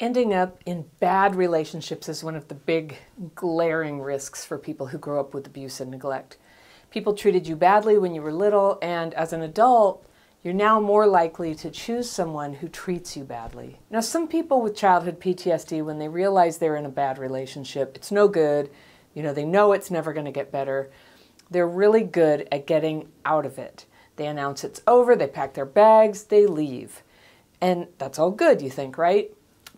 Ending up in bad relationships is one of the big glaring risks for people who grow up with abuse and neglect. People treated you badly when you were little, and as an adult, you're now more likely to choose someone who treats you badly. Now, some people with childhood PTSD, when they realize they're in a bad relationship, it's no good, they know it's never going to get better, they're really good at getting out of it. They announce it's over, they pack their bags, they leave. And that's all good, you think, right?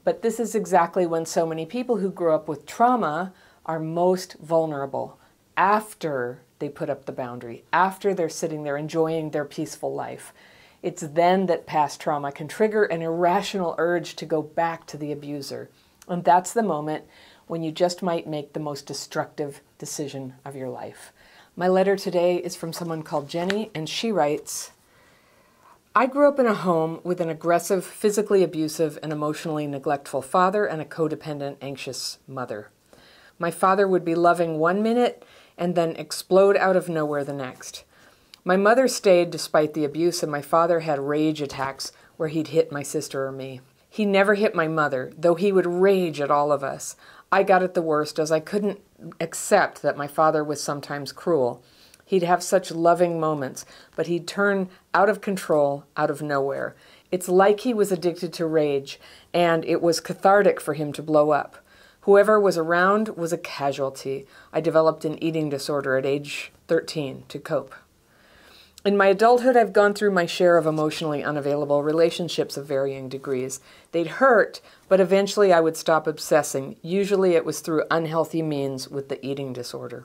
But this is exactly when so many people who grow up with trauma are most vulnerable after they put up the boundary, after they're sitting there enjoying their peaceful life. It's then that past trauma can trigger an irrational urge to go back to the abuser. And that's the moment when you just might make the most destructive decision of your life. My letter today is from someone called Jenny, and she writes, I grew up in a home with an aggressive, physically abusive, and emotionally neglectful father and a codependent, anxious mother. My father would be loving one minute and then explode out of nowhere the next. My mother stayed despite the abuse, and my father had rage attacks where he'd hit my sister or me. He never hit my mother, though he would rage at all of us. I got it the worst, as I couldn't accept that my father was sometimes cruel. He'd have such loving moments, but he'd turn out of control out of nowhere. It's like he was addicted to rage, and it was cathartic for him to blow up. Whoever was around was a casualty. I developed an eating disorder at age 13 to cope. In my adulthood, I've gone through my share of emotionally unavailable relationships of varying degrees. They'd hurt, but eventually I would stop obsessing. Usually it was through unhealthy means with the eating disorder.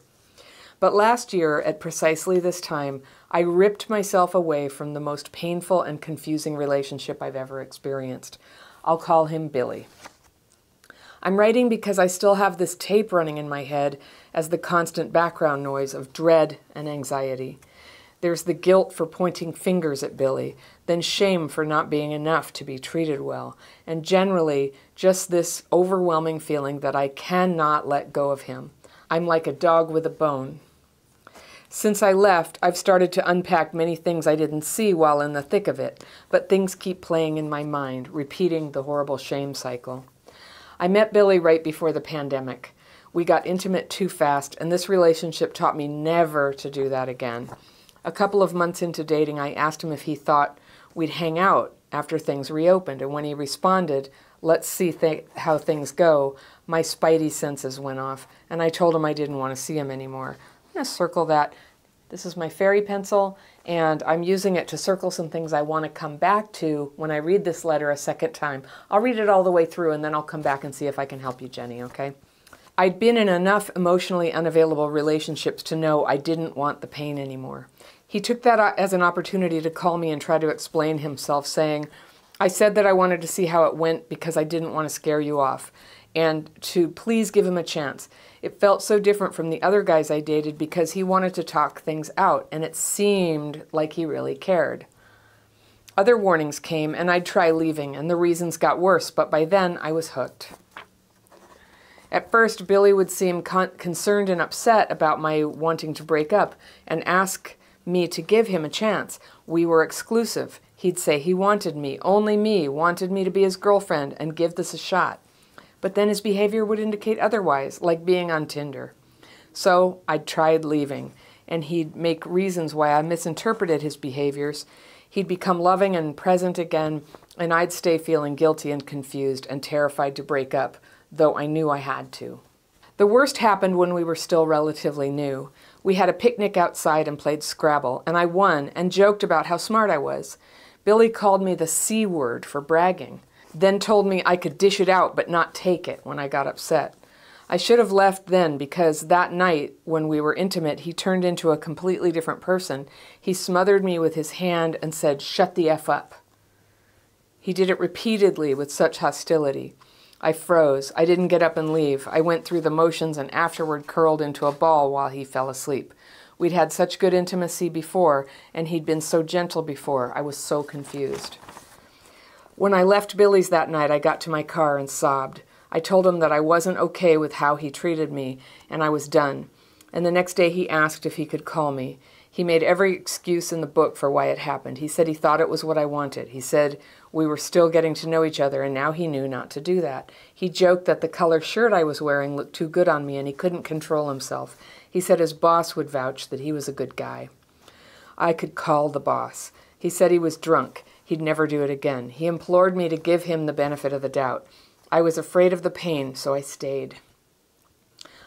But last year, at precisely this time, I ripped myself away from the most painful and confusing relationship I've ever experienced. I'll call him Billy. I'm writing because I still have this tape running in my head as the constant background noise of dread and anxiety. There's the guilt for pointing fingers at Billy, then shame for not being enough to be treated well, and generally just this overwhelming feeling that I cannot let go of him. I'm like a dog with a bone. Since I left, I've started to unpack many things I didn't see while in the thick of it, but things keep playing in my mind, repeating the horrible shame cycle. I met Billy right before the pandemic. We got intimate too fast, and this relationship taught me never to do that again. A couple of months into dating, I asked him if he thought we'd hang out after things reopened, and when he responded, let's see how things go, my spidey senses went off, and I told him I didn't want to see him anymore. I'm going to circle that. This is my fairy pencil, and I'm using it to circle some things I want to come back to when I read this letter a second time. I'll read it all the way through, and then I'll come back and see if I can help you, Jenny, okay? I'd been in enough emotionally unavailable relationships to know I didn't want the pain anymore. He took that as an opportunity to call me and try to explain himself, saying, I said that I wanted to see how it went because I didn't want to scare you off, and to please give him a chance. It felt so different from the other guys I dated because he wanted to talk things out, and it seemed like he really cared. Other warnings came, and I'd try leaving, and the reasons got worse, but by then I was hooked. At first, Billy would seem concerned and upset about my wanting to break up and ask me to give him a chance. We were exclusive. He'd say he wanted me, only me, wanted me to be his girlfriend and give this a shot. But then his behavior would indicate otherwise, like being on Tinder. So I tried leaving, and he'd make reasons why I misinterpreted his behaviors. He'd become loving and present again, and I'd stay feeling guilty and confused and terrified to break up, though I knew I had to. The worst happened when we were still relatively new. We had a picnic outside and played Scrabble, and I won and joked about how smart I was. Billy called me the C word for bragging, then told me I could dish it out but not take it when I got upset. I should have left then because that night when we were intimate, he turned into a completely different person. He smothered me with his hand and said, "Shut the F up." He did it repeatedly with such hostility. I froze. I didn't get up and leave. I went through the motions and afterward curled into a ball while he fell asleep. We'd had such good intimacy before, and he'd been so gentle before. I was so confused. When I left Billy's that night, I got to my car and sobbed. I told him that I wasn't okay with how he treated me, and I was done. And the next day he asked if he could call me. He made every excuse in the book for why it happened. He said he thought it was what I wanted. He said We were still getting to know each other, and now he knew not to do that. He joked that the color shirt I was wearing looked too good on me, and he couldn't control himself. He said his boss would vouch that he was a good guy. I could call the boss. He said he was drunk. He'd never do it again. He implored me to give him the benefit of the doubt. I was afraid of the pain, so I stayed.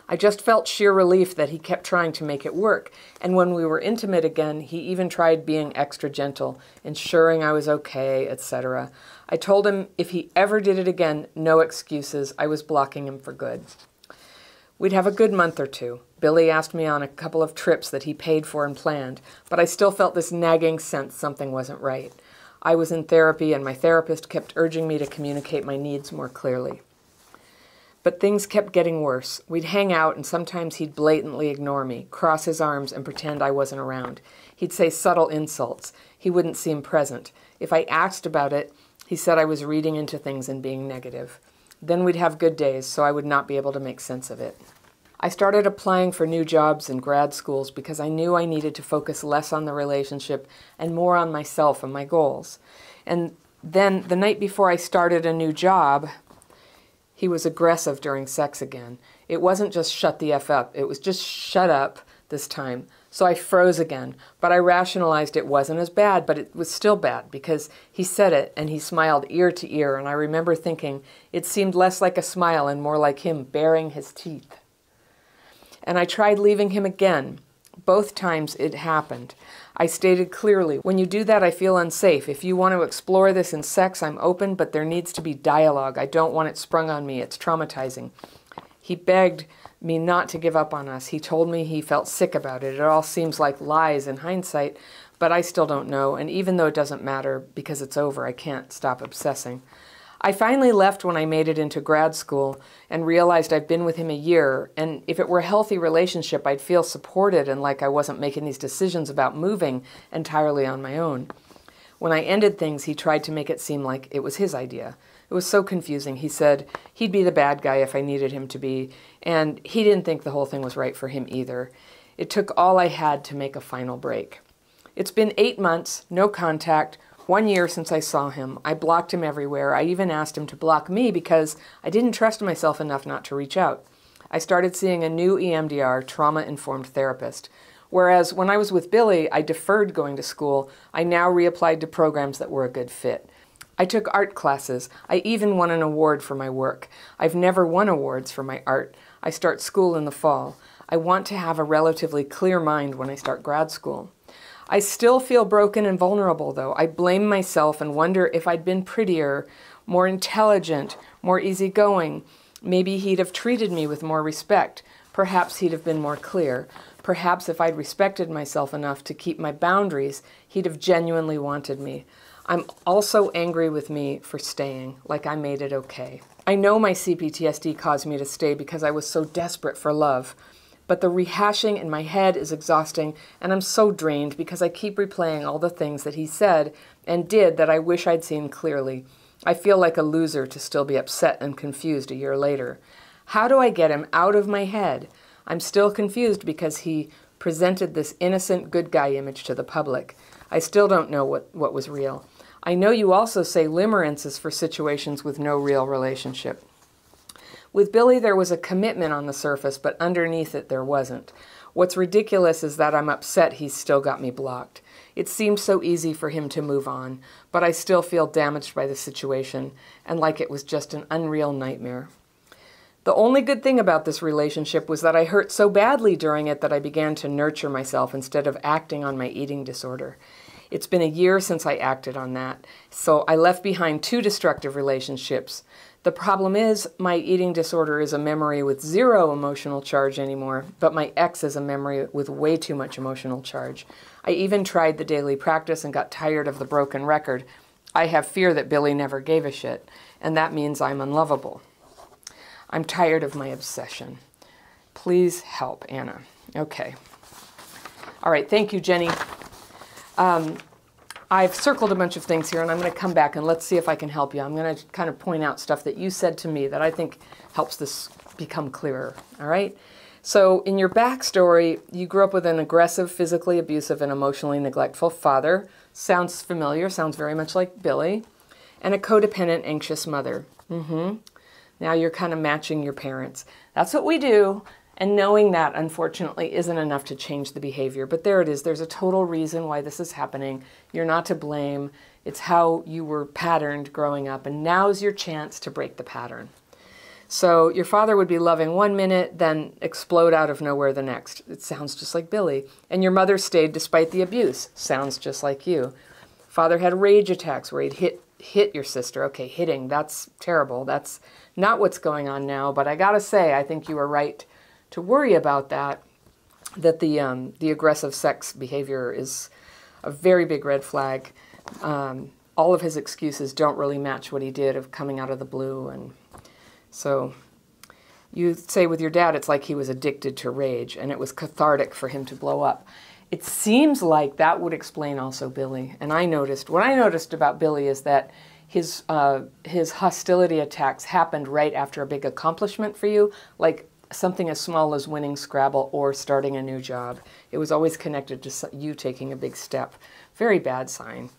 I just felt sheer relief that he kept trying to make it work, and when we were intimate again, he even tried being extra gentle, ensuring I was okay, etc. I told him if he ever did it again, no excuses. I was blocking him for good. We'd have a good month or two. Billy asked me on a couple of trips that he paid for and planned, but I still felt this nagging sense something wasn't right. I was in therapy, and my therapist kept urging me to communicate my needs more clearly. But things kept getting worse. We'd hang out, and sometimes he'd blatantly ignore me, cross his arms, and pretend I wasn't around. He'd say subtle insults. He wouldn't seem present. If I asked about it, he said I was reading into things and being negative. Then we'd have good days, so I would not be able to make sense of it. I started applying for new jobs in grad schools because I knew I needed to focus less on the relationship and more on myself and my goals. And then, the night before I started a new job, he was aggressive during sex again. It wasn't just shut the F up, it was just shut up this time. So I froze again, but I rationalized it wasn't as bad, but it was still bad because he said it and he smiled ear to ear, and I remember thinking it seemed less like a smile and more like him baring his teeth. And I tried leaving him again. Both times it happened. I stated clearly, when you do that, I feel unsafe. If you want to explore this in sex, I'm open, but there needs to be dialogue. I don't want it sprung on me. It's traumatizing. He begged me not to give up on us. He told me he felt sick about it. It all seems like lies in hindsight, but I still don't know. And even though it doesn't matter because it's over, I can't stop obsessing. I finally left when I made it into grad school and realized I'd been with him a year, and if it were a healthy relationship, I'd feel supported and like I wasn't making these decisions about moving entirely on my own. When I ended things, he tried to make it seem like it was his idea. It was so confusing. He said he'd be the bad guy if I needed him to be, and he didn't think the whole thing was right for him either. It took all I had to make a final break. It's been 8 months, no contact, 1 year since I saw him. I blocked him everywhere. I even asked him to block me because I didn't trust myself enough not to reach out. I started seeing a new EMDR, trauma-informed therapist. Whereas when I was with Billy, I deferred going to school, I now reapplied to programs that were a good fit. I took art classes. I even won an award for my work. I've never won awards for my art. I start school in the fall. I want to have a relatively clear mind when I start grad school. I still feel broken and vulnerable, though. I blame myself and wonder if I'd been prettier, more intelligent, more easygoing. Maybe he'd have treated me with more respect. Perhaps he'd have been more clear. Perhaps if I'd respected myself enough to keep my boundaries, he'd have genuinely wanted me. I'm also angry with me for staying, like I made it okay. I know my CPTSD caused me to stay because I was so desperate for love. But the rehashing in my head is exhausting, and I'm so drained because I keep replaying all the things that he said and did that I wish I'd seen clearly. I feel like a loser to still be upset and confused a year later. How do I get him out of my head? I'm still confused because he presented this innocent good guy image to the public. I still don't know what was real. I know you also say limerence is for situations with no real relationship. With Billy, there was a commitment on the surface, but underneath it, there wasn't. What's ridiculous is that I'm upset he's still got me blocked. It seemed so easy for him to move on, but I still feel damaged by the situation and like it was just an unreal nightmare. The only good thing about this relationship was that I hurt so badly during it that I began to nurture myself instead of acting on my eating disorder. It's been a year since I acted on that, so I left behind 2 destructive relationships. The problem is, my eating disorder is a memory with 0 emotional charge anymore, but my ex is a memory with way too much emotional charge. I even tried the daily practice and got tired of the broken record. I have fear that Billy never gave a shit, and that means I'm unlovable. I'm tired of my obsession. Please help, Anna. Okay. All right, thank you, Jenny. I've circled a bunch of things here, and I'm going to come back and let's see if I can help you. I'm going to kind of point out stuff that you said to me that I think helps this become clearer, all right? So in your backstory, you grew up with an aggressive, physically abusive, and emotionally neglectful father. Sounds familiar, sounds very much like Billy. and a codependent, anxious mother. Now you're kind of matching your parents. That's what we do. And knowing that, unfortunately, isn't enough to change the behavior. But there it is. There's a total reason why this is happening. You're not to blame. It's how you were patterned growing up. And now's your chance to break the pattern. So your father would be loving one minute, then explode out of nowhere the next. It sounds just like Billy. And your mother stayed despite the abuse. Sounds just like you. Father had rage attacks where he'd hit your sister. Okay, hitting, that's terrible. That's not what's going on now. But I gotta say, I think you were right to worry about that the aggressive sex behavior is a very big red flag. All of his excuses don't really match what he did of coming out of the blue. And so you say with your dad, it's like he was addicted to rage and it was cathartic for him to blow up. It seems like that would explain also Billy. And what I noticed about Billy is that his hostility attacks happened right after a big accomplishment for you, like something as small as winning Scrabble or starting a new job. It was always connected to you taking a big step. Very bad sign.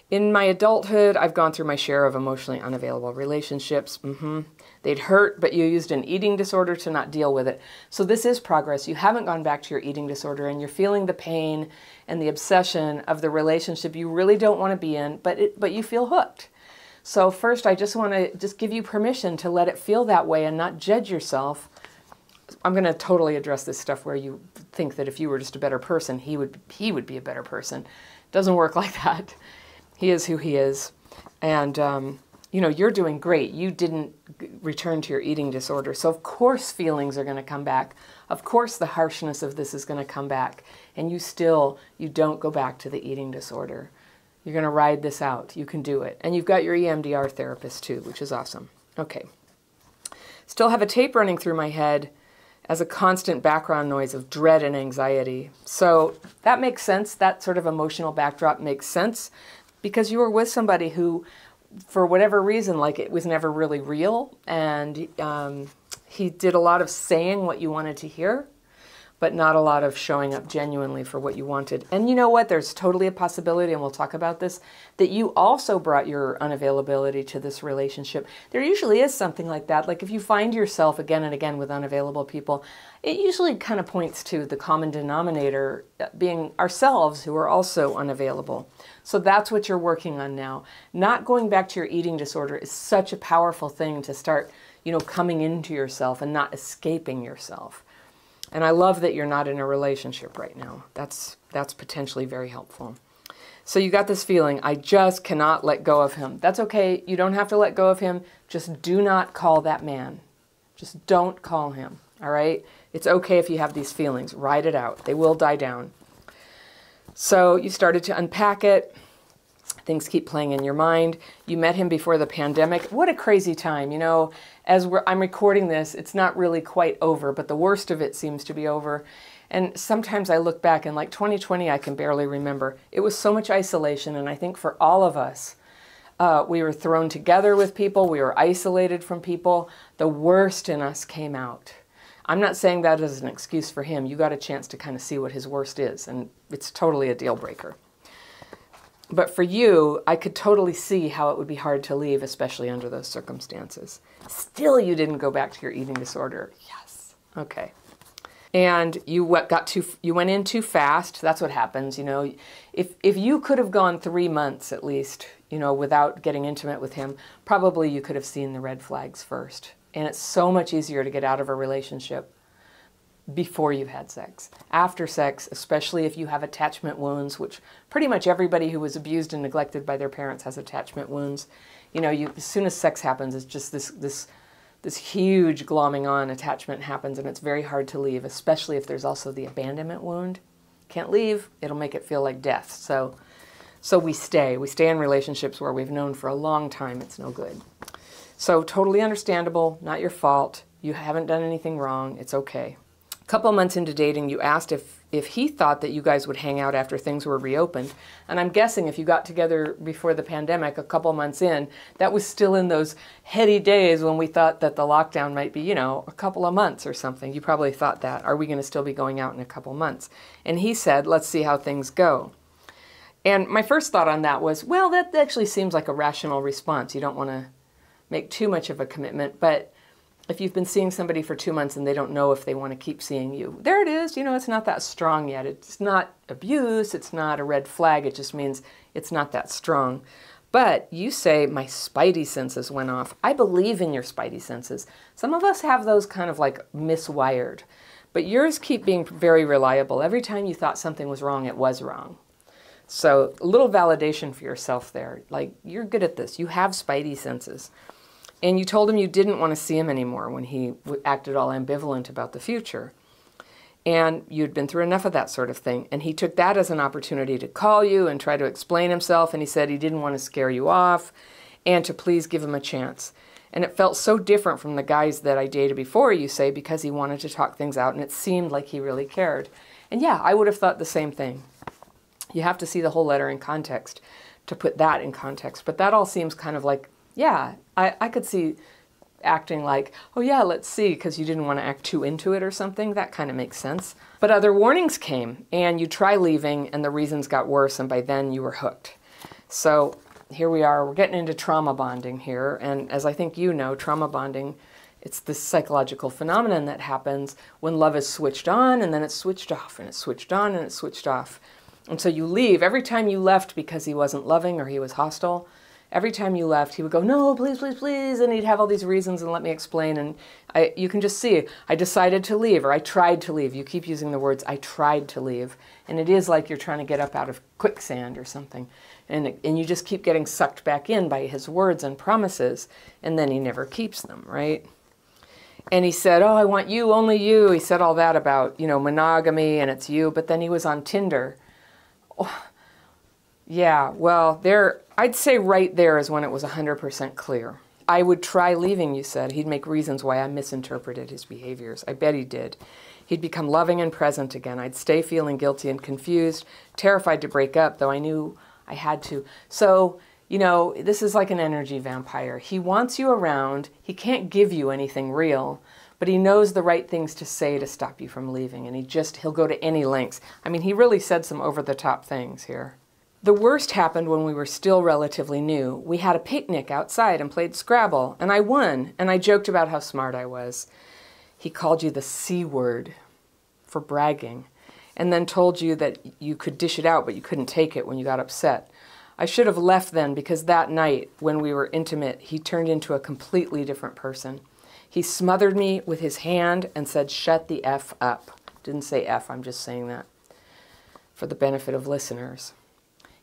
In my adulthood, I've gone through my share of emotionally unavailable relationships. They'd hurt, but you used an eating disorder to not deal with it. So this is progress. You haven't gone back to your eating disorder, and you're feeling the pain and the obsession of the relationship you really don't want to be in, but you feel hooked. So first, I just want to give you permission to let it feel that way and not judge yourself. I'm going to totally address this stuff where you think that if you were just a better person, he would be a better person. It doesn't work like that. He is who he is. And, you're doing great. You didn't return to your eating disorder. So of course feelings are going to come back. Of course the harshness of this is going to come back. And you don't go back to the eating disorder. You're going to ride this out. You can do it. And you've got your EMDR therapist too, which is awesome. Okay. Still have a tape running through my head as a constant background noise of dread and anxiety. So that makes sense. That sort of emotional backdrop makes sense because you were with somebody who, for whatever reason, like it was never really real. And he did a lot of saying what you wanted to hear, but not a lot of showing up genuinely for what you wanted. And you know what? There's totally a possibility, and we'll talk about this, that you also brought your unavailability to this relationship. There usually is something like that. Like if you find yourself again and again with unavailable people, it usually kind of points to the common denominator being ourselves who are also unavailable. So that's what you're working on now. Not going back to your eating disorder is such a powerful thing to start, coming into yourself and not escaping yourself. And I love that you're not in a relationship right now. That's potentially very helpful. So you got this feeling, I just cannot let go of him. That's okay. You don't have to let go of him. Just do not call that man. Just don't call him, all right? It's okay if you have these feelings. Ride it out. They will die down. So you started to unpack it. Things keep playing in your mind. You met him before the pandemic. What a crazy time. As I'm recording this, it's not really quite over, but the worst of it seems to be over. And sometimes I look back and like 2020, I can barely remember. It was so much isolation. And I think for all of us, we were thrown together with people. We were isolated from people. The worst in us came out. I'm not saying that as an excuse for him. You got a chance to kind of see what his worst is. And it's totally a deal breaker. But for you, I could totally see how it would be hard to leave, especially under those circumstances. Still, you didn't go back to your eating disorder. Yes. Okay. And you went in too fast. That's what happens. If you could have gone 3 months at least, without getting intimate with him, probably you could have seen the red flags first. And it's so much easier to get out of a relationship before you've had sex. After sex, especially if you have attachment wounds, which pretty much everybody who was abused and neglected by their parents has attachment wounds. As soon as sex happens, it's just this huge glomming on attachment happens, and it's very hard to leave, especially if there's also the abandonment wound. Can't leave, it'll make it feel like death. So we stay in relationships where we've known for a long time it's no good. So totally understandable, not your fault. You haven't done anything wrong, it's okay. Couple months into dating, you asked if he thought that you guys would hang out after things were reopened. And I'm guessing if you got together before the pandemic, a couple months in, that was still in those heady days when we thought that the lockdown might be, a couple of months or something. You probably thought that. Are we going to still be going out in a couple months? And he said, let's see how things go. And my first thought on that was, well, that actually seems like a rational response. You don't want to make too much of a commitment, but if you've been seeing somebody for 2 months and they don't know if they want to keep seeing you, there it is. You know, it's not that strong yet. It's not abuse. It's not a red flag. It just means it's not that strong. But you say, my spidey senses went off. I believe in your spidey senses. Some of us have those kind of like miswired, but yours keep being very reliable. Every time you thought something was wrong, it was wrong. So a little validation for yourself there. Like, you're good at this. You have spidey senses. And you told him you didn't want to see him anymore when he acted all ambivalent about the future. And you'd been through enough of that sort of thing. And he took that as an opportunity to call you and try to explain himself. And he said he didn't want to scare you off and to please give him a chance. And it felt so different from the guys that I dated before, you say, because he wanted to talk things out and it seemed like he really cared. And yeah, I would have thought the same thing. You have to see the whole letter in context to put that in context. But that all seems kind of like, yeah, I could see acting like, oh yeah, let's see, because you didn't want to act too into it or something. That kind of makes sense. But other warnings came, and you try leaving, and the reasons got worse, and by then you were hooked. So here we are. We're getting into trauma bonding here, and as I think you know, trauma bonding, it's this psychological phenomenon that happens when love is switched on, and then it's switched off, and it's switched on, and it's switched off. And so you leave. Every time you left because he wasn't loving or he was hostile, every time you left, he would go, no, please, please, please, and he'd have all these reasons and let me explain, and you can just see, I decided to leave, or I tried to leave. You keep using the words, I tried to leave, and it is like you're trying to get up out of quicksand or something, and you just keep getting sucked back in by his words and promises, and then he never keeps them, right? And he said, oh, I want you, only you. He said all that about, you know, monogamy, and it's you, but then he was on Tinder. Oh, yeah, well, I'd say right there is when it was 100% clear. I would try leaving, you said. He'd make reasons why I misinterpreted his behaviors. I bet he did. He'd become loving and present again. I'd stay feeling guilty and confused, terrified to break up, though I knew I had to. So, you know, this is like an energy vampire. He wants you around. He can't give you anything real, but he knows the right things to say to stop you from leaving, and he'll go to any lengths. I mean, he really said some over-the-top things here. The worst happened when we were still relatively new. We had a picnic outside and played Scrabble, and I won, and I joked about how smart I was. He called you the C word for bragging, and then told you that you could dish it out, but you couldn't take it when you got upset. I should have left then, because that night, when we were intimate, he turned into a completely different person. He smothered me with his hand and said, shut the F up. Didn't say F, I'm just saying that for the benefit of listeners.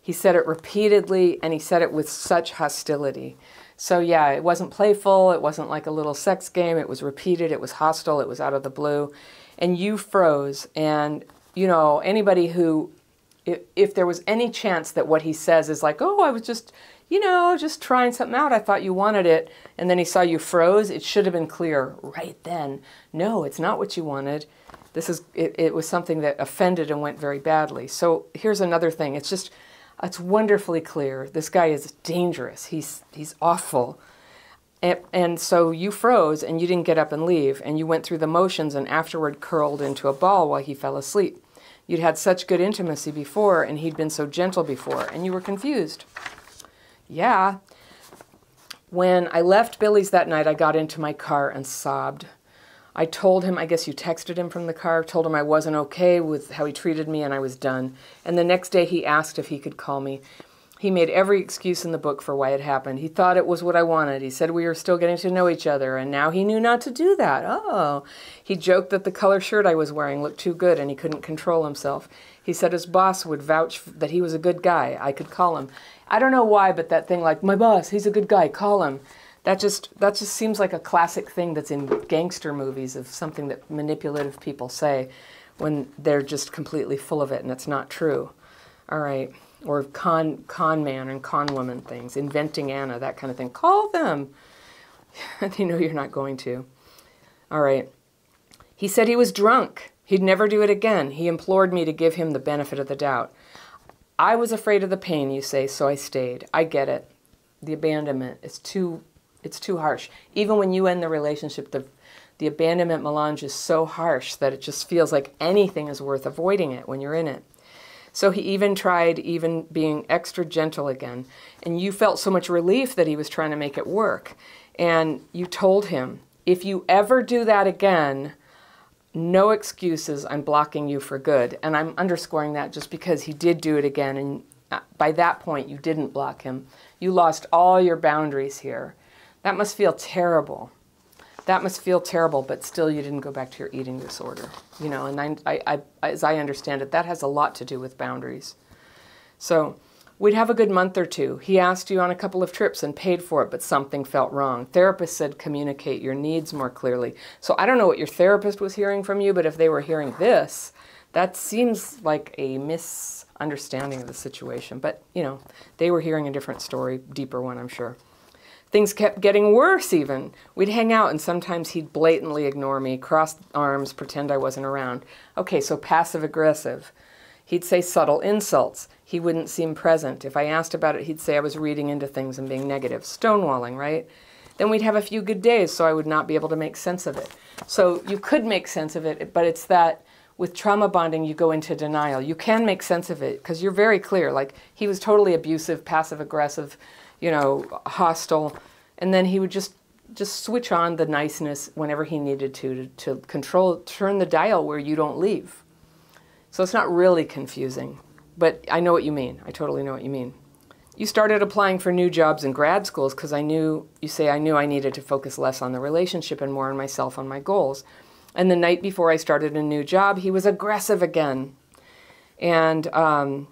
He said it repeatedly, and he said it with such hostility. So yeah, it wasn't playful, it wasn't like a little sex game, it was repeated, it was hostile, it was out of the blue, and you froze. And, you know, anybody who, if there was any chance that what he says is like, oh, I was just, you know, just trying something out, I thought you wanted it, and then he saw you froze, it should have been clear right then. No, it's not what you wanted. It was something that offended and went very badly. So here's another thing, it's wonderfully clear. This guy is dangerous. He's awful. And so you froze and you didn't get up and leave, and you went through the motions and afterward curled into a ball while he fell asleep. You'd had such good intimacy before, and he'd been so gentle before, and you were confused. Yeah. When I left Billy's that night, I got into my car and sobbed. I told him, I guess you texted him from the car, told him I wasn't okay with how he treated me and I was done. And the next day he asked if he could call me. He made every excuse in the book for why it happened. He thought it was what I wanted. He said we were still getting to know each other, and now he knew not to do that. Oh. He joked that the color shirt I was wearing looked too good and he couldn't control himself. He said his boss would vouch that he was a good guy. I could call him. I don't know why, but that thing like, my boss, he's a good guy, call him. That just seems like a classic thing that's in gangster movies of something that manipulative people say when they're just completely full of it and it's not true. All right. Or con man and con woman things, inventing Anna, that kind of thing. Call them. They know you're not going to. All right. He said he was drunk. He'd never do it again. He implored me to give him the benefit of the doubt. I was afraid of the pain, you say, so I stayed. I get it. The abandonment is too harsh. Even when you end the relationship, the abandonment melange is so harsh that it just feels like anything is worth avoiding it when you're in it. So he even tried being extra gentle again. And you felt so much relief that he was trying to make it work. And you told him, if you ever do that again, no excuses, I'm blocking you for good. And I'm underscoring that just because he did do it again. And by that point, you didn't block him. You lost all your boundaries here. That must feel terrible. That must feel terrible, but still you didn't go back to your eating disorder. You know, and as I understand it, that has a lot to do with boundaries. So we'd have a good month or two. He asked you on a couple of trips and paid for it, but something felt wrong. Therapist said communicate your needs more clearly. So I don't know what your therapist was hearing from you, but if they were hearing this, that seems like a misunderstanding of the situation. But, you know, they were hearing a different story, deeper one, I'm sure. Things kept getting worse even. We'd hang out and sometimes he'd blatantly ignore me, cross arms, pretend I wasn't around. Okay, so passive-aggressive. He'd say subtle insults. He wouldn't seem present. If I asked about it, he'd say I was reading into things and being negative. Stonewalling, right? Then we'd have a few good days, so I would not be able to make sense of it. So you could make sense of it, but it's that with trauma bonding, you go into denial. You can make sense of it because you're very clear. Like, he was totally abusive, passive-aggressive, you know, hostile, and then he would just switch on the niceness whenever he needed to turn the dial where you don't leave. So it's not really confusing, but I know what you mean. I totally know what you mean. You started applying for new jobs in grad schools because I knew I needed to focus less on the relationship and more on myself, on my goals. And the night before I started a new job, he was aggressive again. And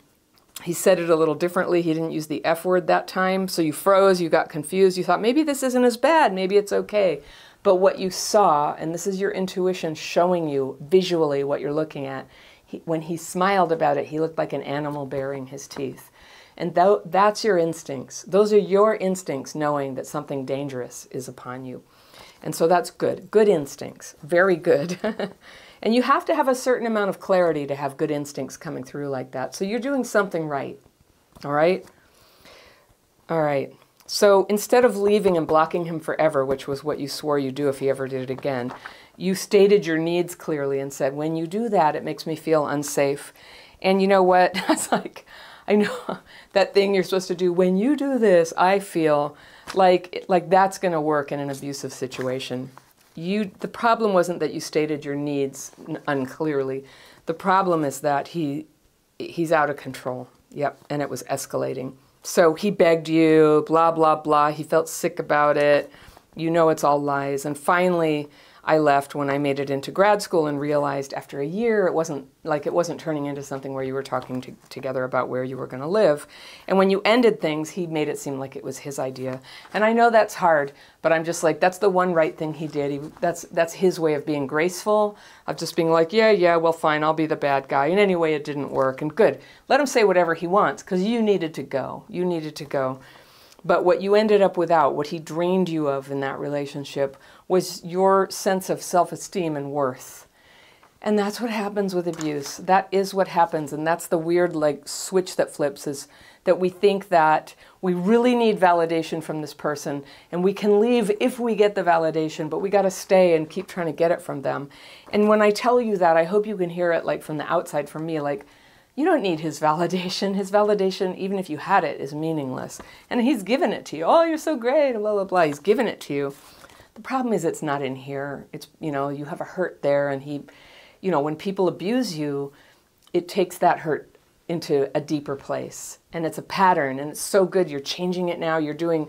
he said it a little differently. He didn't use the F word that time. So you froze, you got confused. You thought, maybe this isn't as bad. Maybe it's okay. But what you saw, and this is your intuition showing you visually what you're looking at, when he smiled about it, he looked like an animal baring his teeth. And that's your instincts. Those are your instincts knowing that something dangerous is upon you. And so that's good. Good instincts. Very good. And you have to have a certain amount of clarity to have good instincts coming through like that. So you're doing something right. All right? All right. So instead of leaving and blocking him forever, which was what you swore you'd do if he ever did it again, you stated your needs clearly and said, when you do that, it makes me feel unsafe. And you know what? It's like, I know that thing you're supposed to do. When you do this, I feel like that's going to work in an abusive situation. The problem wasn't that you stated your needs unclearly. The problem is that he's out of control. Yep, and it was escalating. So he begged you, blah, blah, blah. He felt sick about it. You know it's all lies. And finally, I left when I made it into grad school and realized after a year it wasn't turning into something where you were talking together about where you were going to live. And when you ended things, he made it seem like it was his idea. And I know that's hard, but I'm just like, that's the one right thing he did. That's his way of being graceful, of just being like, yeah, well, fine, I'll be the bad guy. And anyway, it didn't work. And good. Let him say whatever he wants because you needed to go. You needed to go. But what you ended up without, what he drained you of in that relationship, was your sense of self-esteem and worth. And that's what happens with abuse. That is what happens. And that's the weird switch that flips, is that we think that we really need validation from this person and we can leave if we get the validation, but we got to stay and keep trying to get it from them. And when I tell you that, I hope you can hear it from the outside from me, you don't need his validation. His validation, even if you had it, is meaningless. And he's given it to you. Oh, you're so great, blah, blah, blah. He's given it to you. The problem is it's not in here. It's, you have a hurt there. And when people abuse you, it takes that hurt into a deeper place. And it's a pattern. And it's so good. You're changing it now. You're doing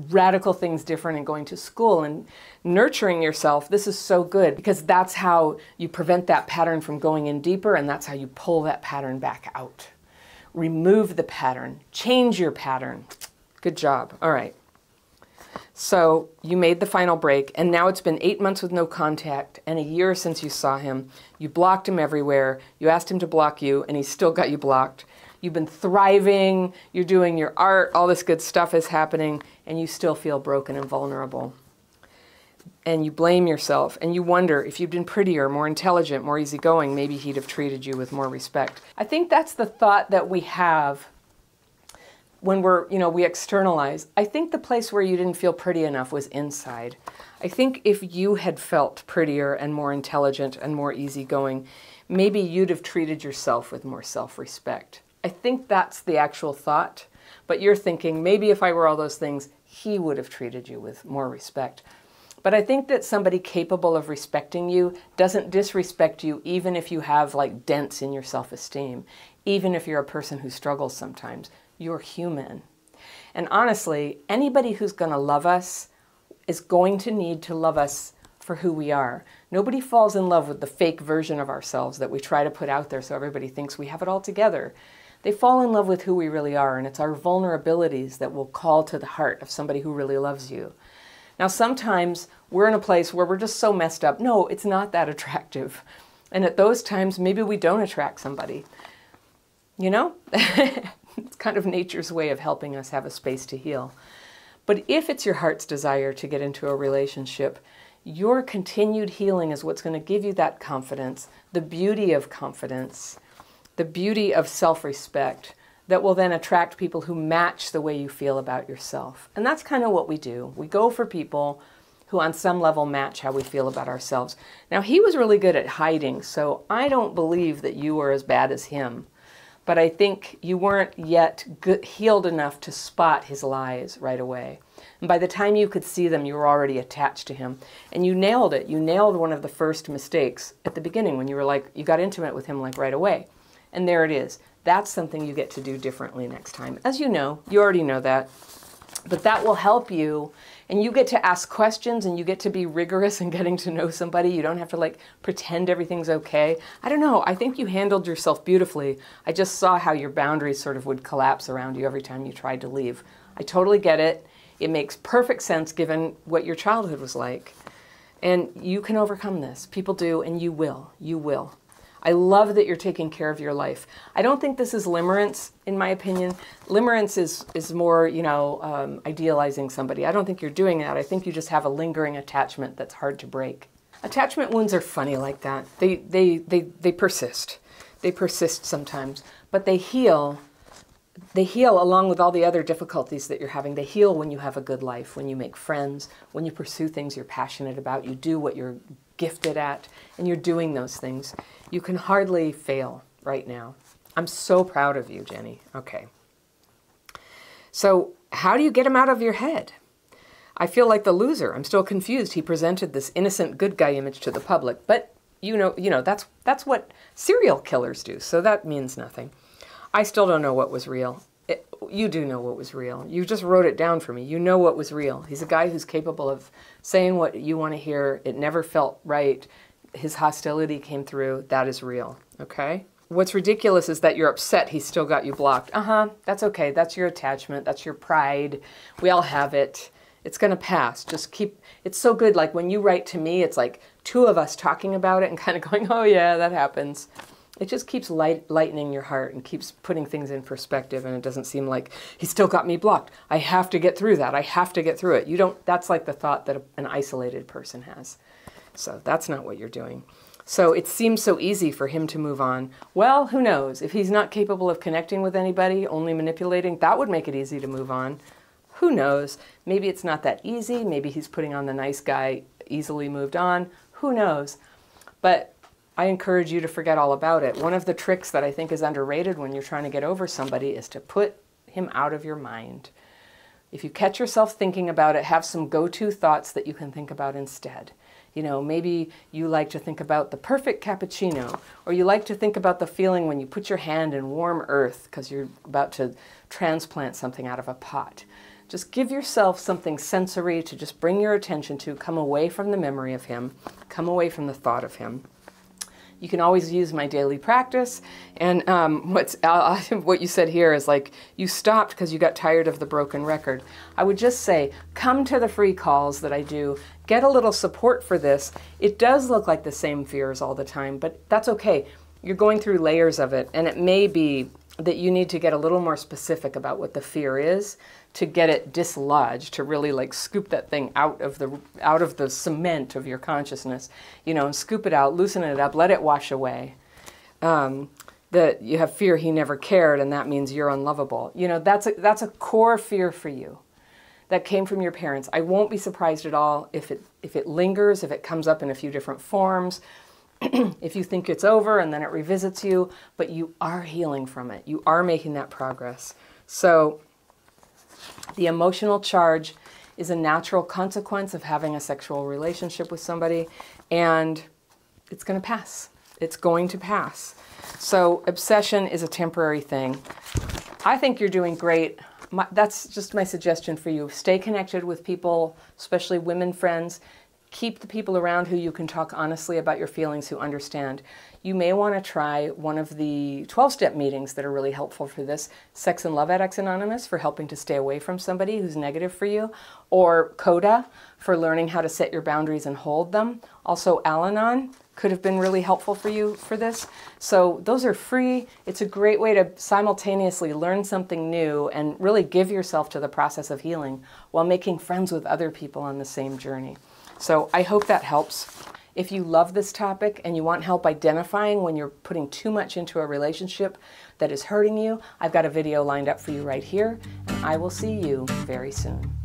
radical things different and going to school and nurturing yourself. This is so good because that's how you prevent that pattern from going in deeper, and that's how you pull that pattern back out. Remove the pattern. Change your pattern. Good job. All right. So you made the final break, and now it's been 8 months with no contact and a year since you saw him. You blocked him everywhere. You asked him to block you, and he still got you blocked. You've been thriving, you're doing your art, all this good stuff is happening, and you still feel broken and vulnerable. And you blame yourself, and you wonder if you'd been prettier, more intelligent, more easygoing, maybe he'd have treated you with more respect. I think that's the thought that we have when we externalize, I think the place where you didn't feel pretty enough was inside. I think if you had felt prettier and more intelligent and more easygoing, maybe you'd have treated yourself with more self-respect. I think that's the actual thought, but you're thinking, maybe if I were all those things, he would have treated you with more respect. But I think that somebody capable of respecting you doesn't disrespect you even if you have like dents in your self-esteem, even if you're a person who struggles sometimes. You're human. And honestly, anybody who's going to love us is going to need to love us for who we are. Nobody falls in love with the fake version of ourselves that we try to put out there so everybody thinks we have it all together. They fall in love with who we really are, and it's our vulnerabilities that will call to the heart of somebody who really loves you. Now, sometimes we're in a place where we're just so messed up. No, it's not that attractive. And at those times, maybe we don't attract somebody. You know? It's kind of nature's way of helping us have a space to heal. But if it's your heart's desire to get into a relationship, your continued healing is what's going to give you that confidence, the beauty of confidence, the beauty of self-respect that will then attract people who match the way you feel about yourself. And that's kind of what we do. We go for people who on some level match how we feel about ourselves. Now, he was really good at hiding, so I don't believe that you were as bad as him. But I think you weren't yet healed enough to spot his lies right away. And by the time you could see them, you were already attached to him. And you nailed it. You nailed one of the first mistakes at the beginning when you were like, you got intimate with him like right away. And there it is. That's something you get to do differently next time. As you know, you already know that. But that will help you. And you get to ask questions and you get to be rigorous in getting to know somebody. You don't have to like pretend everything's okay. I don't know. I think you handled yourself beautifully. I just saw how your boundaries sort of would collapse around you every time you tried to leave. I totally get it. It makes perfect sense given what your childhood was like. And you can overcome this. People do, and you will. You will. I love that you're taking care of your life. I don't think this is limerence, in my opinion. Limerence is more, idealizing somebody. I don't think you're doing that. I think you just have a lingering attachment that's hard to break. Attachment wounds are funny like that. They persist. They persist sometimes, but they heal. They heal along with all the other difficulties that you're having. They heal when you have a good life, when you make friends, when you pursue things you're passionate about, you do what you're gifted at, and you're doing those things. You can hardly fail right now. I'm so proud of you, Jenny. Okay. So how do you get him out of your head? I feel like the loser. I'm still confused. He presented this innocent good guy image to the public, but that's what serial killers do, so that means nothing. I still don't know what was real. You do know what was real. You just wrote it down for me. You know what was real. He's a guy who's capable of saying what you want to hear. It never felt right. His hostility came through. That is real. Okay? What's ridiculous is that you're upset he still got you blocked. That's okay. That's your attachment. That's your pride. We all have it. It's going to pass. Just keep, it's so good. Like when you write to me, it's like two of us talking about it and kind of going, oh yeah, that happens. It just keeps lightening your heart and keeps putting things in perspective, and it doesn't seem like he still got me blocked. I have to get through that. I have to get through it. That's like the thought that an isolated person has. So that's not what you're doing. So it seems so easy for him to move on. Well, who knows? If he's not capable of connecting with anybody, only manipulating, that would make it easy to move on. Who knows? Maybe it's not that easy. Maybe he's putting on the nice guy, easily moved on. Who knows? But I encourage you to forget all about it. One of the tricks that I think is underrated when you're trying to get over somebody is to put him out of your mind. If you catch yourself thinking about it, have some go-to thoughts that you can think about instead. Maybe you like to think about the perfect cappuccino, or you like to think about the feeling when you put your hand in warm earth because you're about to transplant something out of a pot. Just give yourself something sensory to just bring your attention to, come away from the memory of him, come away from the thought of him. You can always use my daily practice. And what you said here is like, you stopped because you got tired of the broken record. I would just say, come to the free calls that I do. Get a little support for this. It does look like the same fears all the time, but that's okay. You're going through layers of it, and it may be that you need to get a little more specific about what the fear is to get it dislodged, to really like scoop that thing out of the cement of your consciousness, and scoop it out, loosen it up, let it wash away. The that you have fear he never cared and that means you're unlovable. You know, that's a core fear for you that came from your parents. I won't be surprised at all if it lingers, if it comes up in a few different forms, if you think it's over and then it revisits you, but you are healing from it. You are making that progress. So the emotional charge is a natural consequence of having a sexual relationship with somebody, and it's going to pass. It's going to pass. So obsession is a temporary thing. I think you're doing great. That's just my suggestion for you. Stay connected with people, especially women friends. Keep the people around who you can talk honestly about your feelings, who understand. You may want to try one of the 12-step meetings that are really helpful for this. Sex and Love Addicts Anonymous for helping to stay away from somebody who's negative for you. Or CODA for learning how to set your boundaries and hold them. Also Al-Anon could have been really helpful for you for this. So those are free. It's a great way to simultaneously learn something new and really give yourself to the process of healing while making friends with other people on the same journey. So I hope that helps. If you love this topic and you want help identifying when you're putting too much into a relationship that is hurting you, I've got a video lined up for you right here, and I will see you very soon.